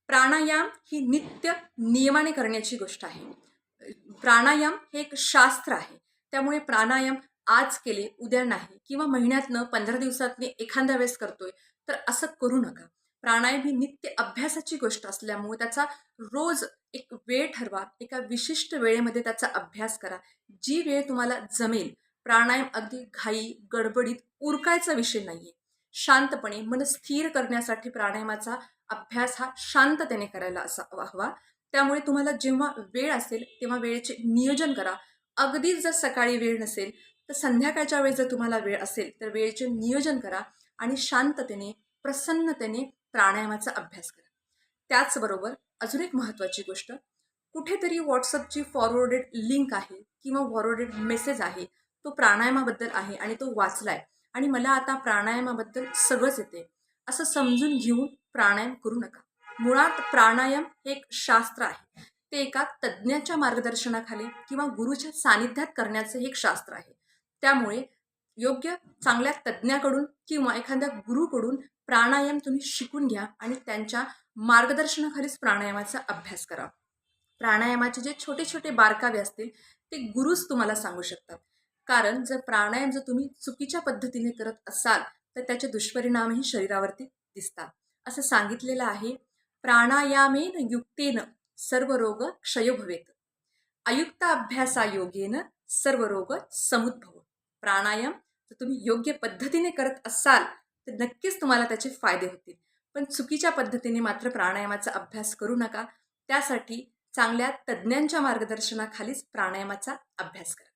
प्राणायाम ही नित्य नियमाने करण्याची गोष्ट आहे. प्राणायाम हे एक शास्त्र आहे. त्यामुळे प्राणायाम आज केले उद्या नाही किंवा महिन्यातनं 15 दिवसातनी एखाद्या वेळेस करतोय तर असं करू नका. प्राणायाम ही नित्य अभ्यासाची गोष्ट असल्यामुळे त्याचा रोज एक वेळ ठरवा. एका विशिष्ट वेळेमध्ये त्याचा अभ्यास करा. जी वेळ तुम्हाला जमेल. प्राणायाम अगदी घाई गडबडीत उरकायचा विषय नाहीये. शांतपणे मन स्थिर करण्यासाठी प्राणायामाचा अभ्यास हा शांततेने करायला हवा. त्यामुळे तुम्हाला जेव्हा वेळ असेल तेव्हा वेळेचे नियोजन करा. अगदीच जर सकाळी वेळ नसेल तर संध्याकाळच्या वेळेस जर तुम्हाला वेळ असेल तर वेळेचे नियोजन करा आणि शांततेने प्रसन्नतेने प्राणायामाचा अभ्यास करा. त्याचबरोबर अजून एक महत्त्वाची गोष्ट, कुठेतरी व्हॉट्सअपची फॉरवर्डेड लिंक आहे किंवा फॉरवर्डेड मेसेज आहे, तो प्राणायामाबद्दल आहे आणि तो वाचलाय आणि मला आता प्राणायामाबद्दल सगळंच येते असं समजून घेऊन प्राणायाम करू नका. मुळात प्राणायाम हे एक शास्त्र आहे. ते एका तज्ज्ञाच्या मार्गदर्शनाखाली किंवा गुरुच्या सानिध्यात करण्याचे हे एक शास्त्र आहे. त्यामुळे योग्य चांगल्या तज्ज्ञाकडून किंवा एखाद्या गुरुकडून प्राणायाम तुम्ही शिकून घ्या आणि त्यांच्या मार्गदर्शनाखालीच प्राणायामाचा अभ्यास करा. प्राणायामाचे जे छोटे छोटे बारकावे असतील ते गुरुच तुम्हाला सांगू शकतात. कारण जर तुम्ही चुकीच्या पद्धतीने करत असाल तर त्याचे दुष्परिणामही शरीरावरती दिसतात. असं सांगितलेलं आहे, प्राणायामेन युक्तेन सर्व रोग क्षयो भवेत, अयुक्त अभ्यासा योगेन सर्व रोग समुद्भव. प्राणायाम जर तुम्ही योग्य पद्धतीने करत असाल तर नक्कीच तुम्हाला त्याचे फायदे होतील. पण चुकीच्या पद्धतीने मात्र प्राणायामाचा अभ्यास करू नका. त्यासाठी चांगल्या तज्ज्ञांच्या मार्गदर्शनाखालीच प्राणायामाचा अभ्यास करा.